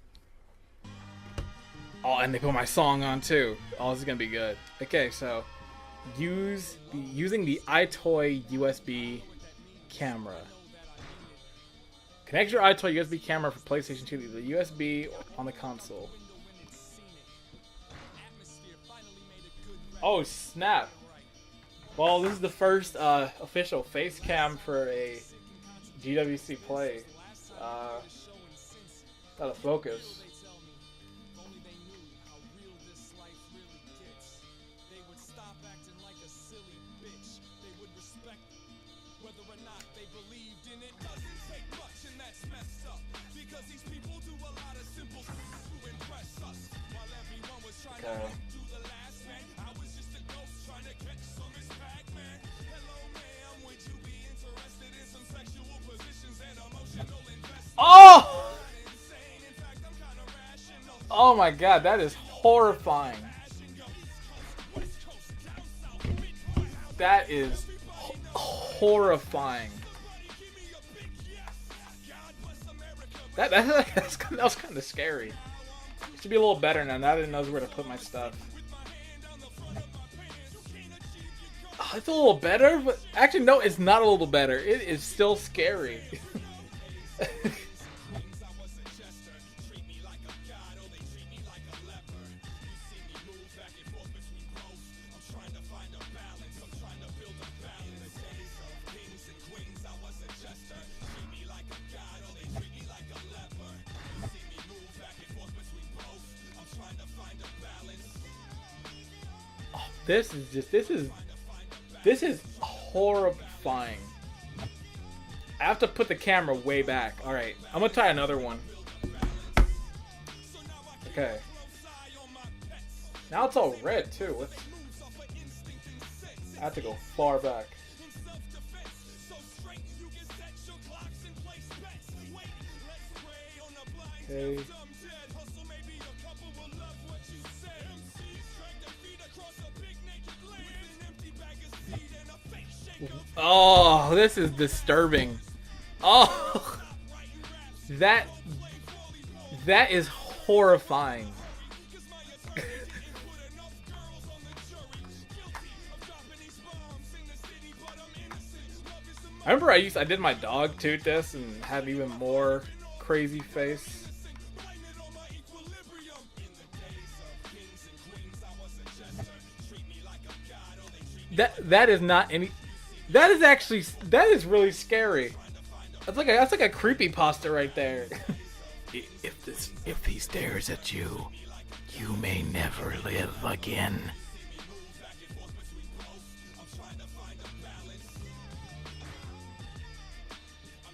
Oh, and they put my song on too. Oh, this is gonna be good. Okay, so using the iToy USB camera. Connect your iToy USB camera for PlayStation 2 to the USB on the console. Oh snap! Well, this is the first official face cam for a GWC play. Out of focus. Okay. Oh! Oh my god, that is horrifying. That is horrifying. That was kind of scary. It should be a little better now. Now that it knows where to put my stuff. Oh, it's a little better, but actually no, it's not a little better. It is still scary. This is horrifying. I have to put the camera way back. Alright, I'm gonna try another one. Okay. Now it's all red too. I have to go far back. Okay. Oh, this is disturbing. Oh, that is horrifying. I remember I did my dog toot this and had even more crazy face. That is not any. That is really scary. That's like a creepypasta right there. If he stares at you, you may never live again.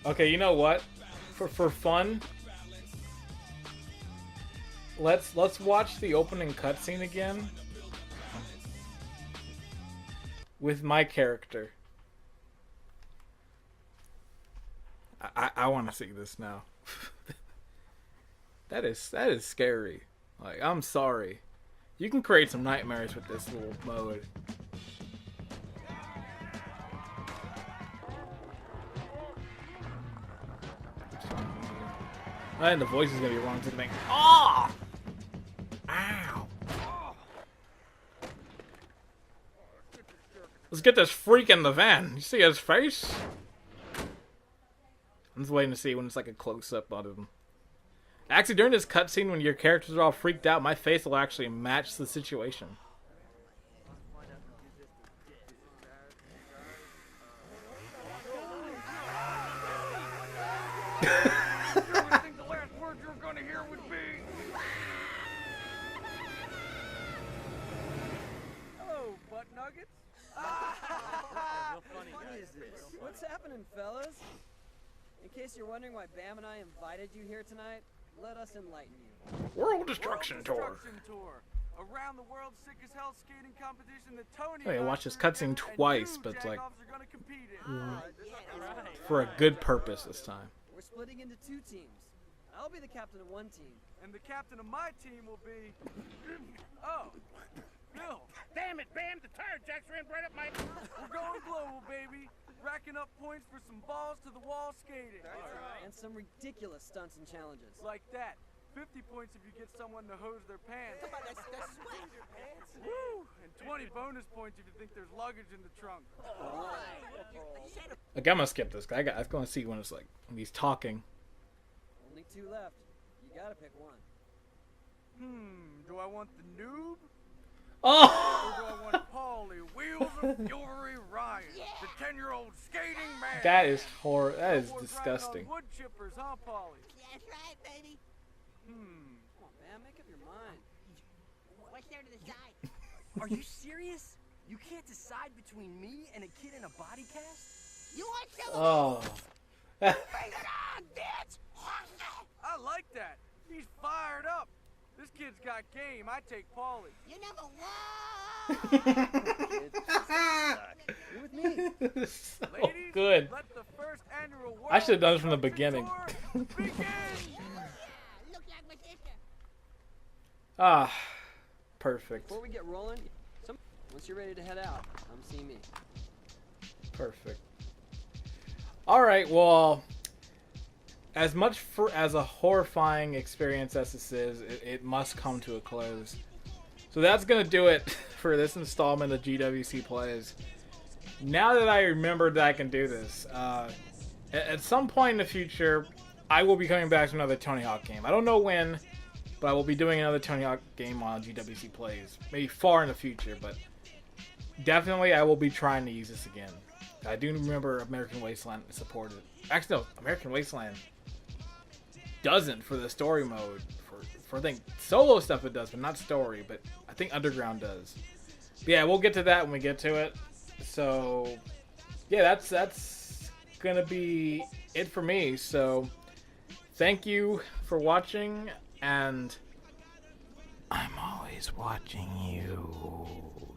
Okay, you know what? For fun, let's watch the opening cutscene again with my character. I want to see this now. That is scary. Like, I'm sorry. You can create some nightmares with this little mode. And the voice is gonna be wrong to think. Oh! Ow! Let's get this freak in the van. You see his face? I'm just waiting to see when it's like a close-up of him. Actually, during this cutscene, when your characters are all freaked out, my face will actually match the situation. Hello, butt nuggets. What is this? What's happening, fellas? In case you're wondering why Bam and I invited you here tonight, let us enlighten you. World Destruction Tour. Around the world sick as hell skating competition that Tony. I watched this cutscene twice, but it's like for a good purpose this time. We're splitting into two teams. I'll be the captain of one team. And the captain of my team will be... Oh, Bill. Damn it, Bam! The tire jacks ran right up my... We're going global, baby. Racking up points for some balls to the wall skating. And some ridiculous stunts and challenges. Like that. 50 points if you get someone to hose their pants. Come on, that's sweat. Woo! And 20 bonus points if you think there's luggage in the trunk. Like, I'm gonna skip this. I was gonna see when it's like when he's talking. Only 2 left. You gotta pick one. Do I want the noob? Oh! Or do I want Paulie, Wheels of Fury Ryan, the 10-year-old skating man? That is horrible. That is No more disgusting. grinding on wood chippers, huh, Paulie? That's right, baby. Come on, Bam, make up your mind. What's there to decide? Are you serious? You can't decide between me and a kid in a body cast? You want some? Oh. Bring it on, bitch! I like that. He's fired up. This kid's got game. I take Paulie. You never You're with me. So Ladies, good. let the first annual I should have done it from the World beginning. Tour begin! Look like my sister. Ah, perfect. Before we get rolling, once you're ready to head out, come see me. Perfect. All right. Well, as much as a horrifying experience as this is, it must come to a close. So that's gonna do it for this installment of GWC Plays. Now that I remembered that I can do this, at some point in the future, I will be coming back to another Tony Hawk game. I don't know when, but I will be doing another Tony Hawk game on GWC Plays. Maybe far in the future, but definitely I will be trying to use this again. I do remember American Wasteland supported. Actually, no, American Wasteland doesn't for the story mode. For I think solo stuff it does, but not story. But I think Underground does. But yeah, we'll get to that when we get to it. So yeah, that's gonna be it for me. So thank you for watching, and I'm always watching you.